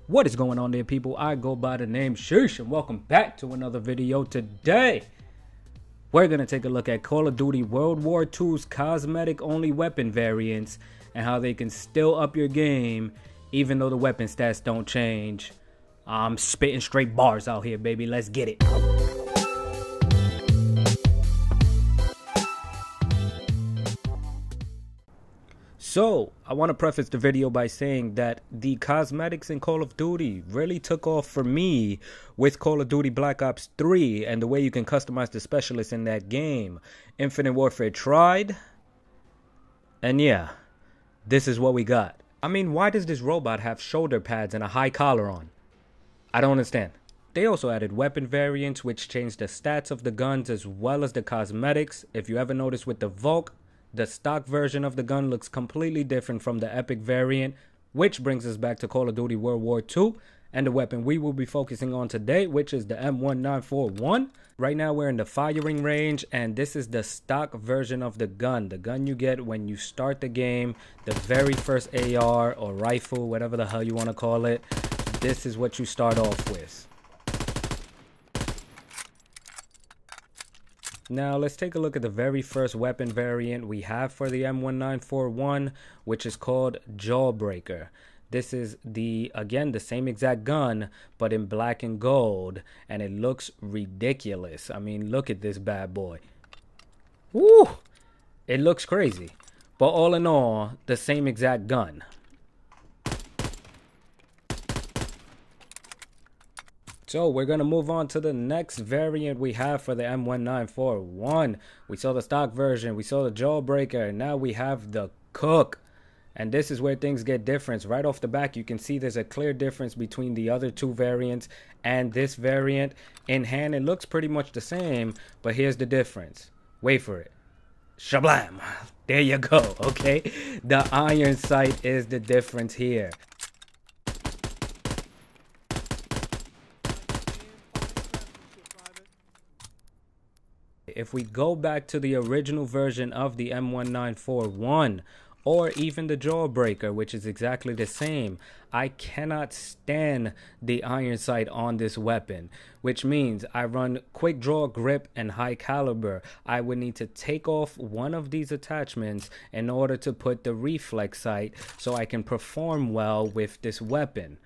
What is going on there, people? I go by the name Sheesh, and welcome back to another video. Today we're going to take a look at Call of Duty World War II's cosmetic only weapon variants and how they can still up your game even though the weapon stats don't change. I'm spitting straight bars out here, baby. Let's get it. So, I want to preface the video by saying that the cosmetics in Call of Duty really took off for me with Call of Duty Black Ops 3 and the way you can customize the specialists in that game. Infinite Warfare tried, and yeah, this is what we got. I mean, why does this robot have shoulder pads and a high collar on? I don't understand. They also added weapon variants which changed the stats of the guns as well as the cosmetics. If you ever notice with the Volk, the stock version of the gun looks completely different from the epic variant, which brings us back to Call of Duty World War II and the weapon we will be focusing on today, which is the M1941. Right now we're in the firing range, and this is the stock version of the gun you get when you start the game, the very first AR or rifle, whatever the hell you want to call it. This is what you start off with. Now let's take a look at the very first weapon variant we have for the M1941, which is called Jawbreaker. This is again the same exact gun but in black and gold, and it looks ridiculous. I mean, look at this bad boy. Woo! It looks crazy. But all in all, the same exact gun. So we're going to move on to the next variant we have for the M1941. We saw the stock version, we saw the Jawbreaker, and now we have the Cook. And this is where things get different. Right off the back, you can see there's a clear difference between the other two variants and this variant. In hand, it looks pretty much the same, but here's the difference. Wait for it. Shablam! There you go, okay? The iron sight is the difference here. If we go back to the original version of the M1941 or even the Jawbreaker, which is exactly the same, I cannot stand the iron sight on this weapon, which means I run quick draw, grip, and high caliber. I would need to take off one of these attachments in order to put the reflex sight so I can perform well with this weapon.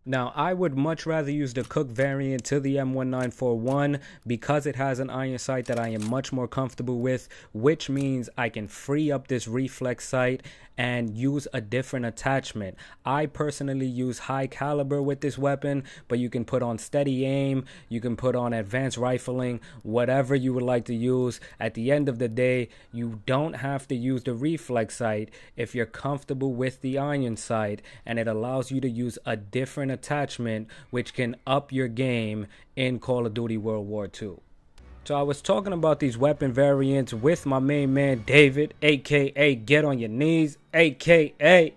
Now, I would much rather use the Cook variant to the M1941 because it has an iron sight that I am much more comfortable with, which means I can free up this reflex sight and use a different attachment. I personally use high caliber with this weapon, but you can put on steady aim, you can put on advanced rifling, whatever you would like to use. At the end of the day, you don't have to use the reflex sight if you're comfortable with the iron sight, and it allows you to use a different attachment which can up your game in Call of Duty World War II. So I was talking about these weapon variants with my main man David, aka Get On Your Knees, aka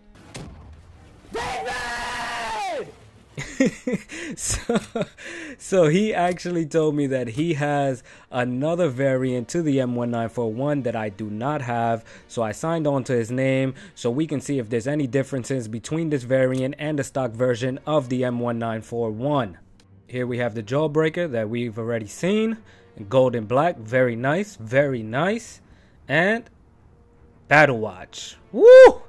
David! so he actually told me that he has another variant to the M1941 that I do not have, so I signed on to his name so we can see if there's any differences between this variant and the stock version of the M1941. Here we have the Jawbreaker that we've already seen. Gold and black, very nice, and Battle Watch. Woo!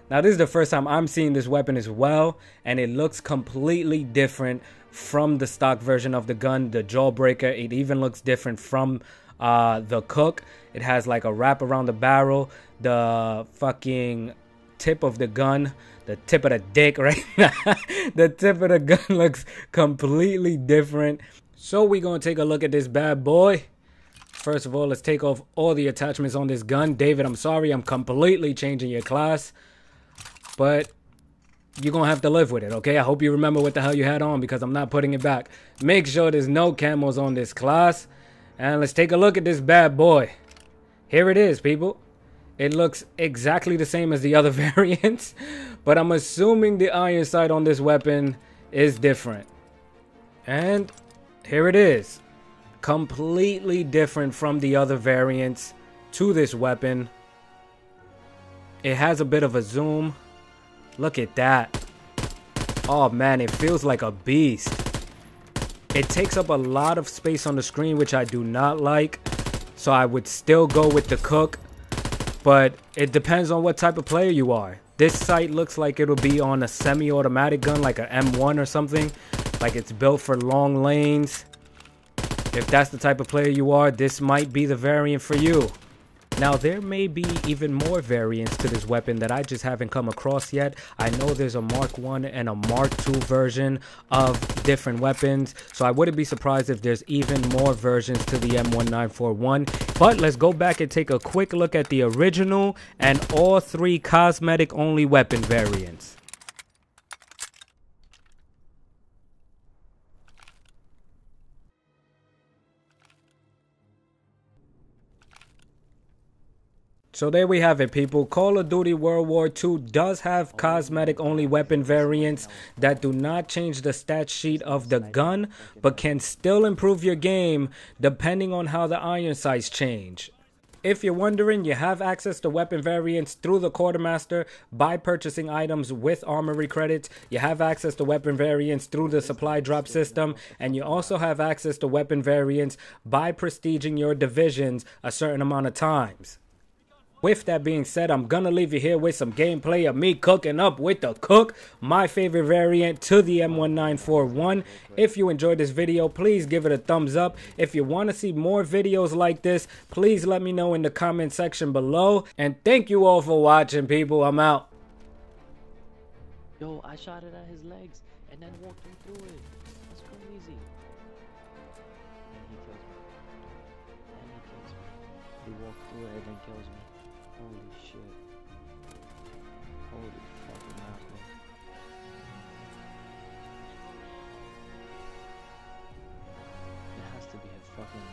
Now this is the first time I'm seeing this weapon as well, and it looks completely different from the stock version of the gun, the Jawbreaker. It even looks different from the Cook. It has like a wrap around the barrel, the fucking tip of the gun, the tip of the dick right now. The tip of the gun looks completely different. So we're going to take a look at this bad boy. First of all, let's take off all the attachments on this gun. David, I'm sorry, I'm completely changing your class, but you're going to have to live with it, okay? I hope you remember what the hell you had on because I'm not putting it back. Make sure there's no camos on this class. And let's take a look at this bad boy. Here it is, people. It looks exactly the same as the other variants, but I'm assuming the iron sight on this weapon is different. And Here it is. Completely different from the other variants to this weapon. It has a bit of a zoom. Look at that. Oh man, it feels like a beast. It takes up a lot of space on the screen, which I do not like. So I would still go with the Cook. But it depends on what type of player you are. This sight looks like it'll be on a semi-automatic gun, like a M1 or something. Like it's built for long lanes. If that's the type of player you are, this might be the variant for you. Now, there may be even more variants to this weapon that I just haven't come across yet. I know there's a Mark 1 and a Mark 2 version of different weapons, so I wouldn't be surprised if there's even more versions to the M1941. But let's go back and take a quick look at the original and all three cosmetic only weapon variants. So there we have it, people. Call of Duty World War II does have cosmetic only weapon variants that do not change the stat sheet of the gun, but can still improve your game depending on how the iron sights change. If you're wondering, you have access to weapon variants through the Quartermaster by purchasing items with armory credits. You have access to weapon variants through the supply drop system, and you also have access to weapon variants by prestiging your divisions a certain amount of times. With that being said, I'm gonna leave you here with some gameplay of me cooking up with the Cook, my favorite variant to the M1941. If you enjoyed this video, please give it a thumbs up. If you want to see more videos like this, please let me know in the comment section below. And thank you all for watching, people. I'm out. Yo, I shot it at his legs and then walked him through it. That's crazy. And he kills me. And he kills me. He walked through it and then kills me. Holy shit. Holy fucking mackerel. It has to be a fucking...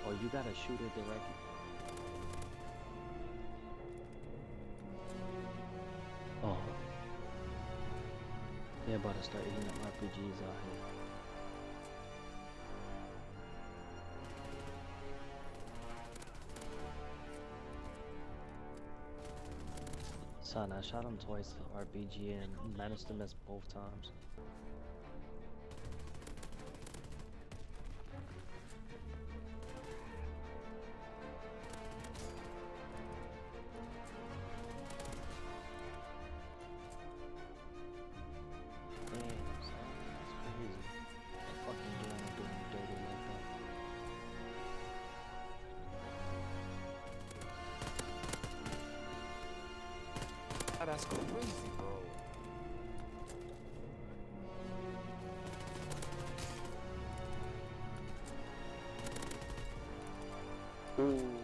Oh, you gotta shoot it directly. Oh. They're about to start eating up RPGs out here. Son, I shot him twice to RPG and managed to miss both times. Damn, son, that's crazy. I fucking doing dirty like that. That's crazy, bro. Ooh.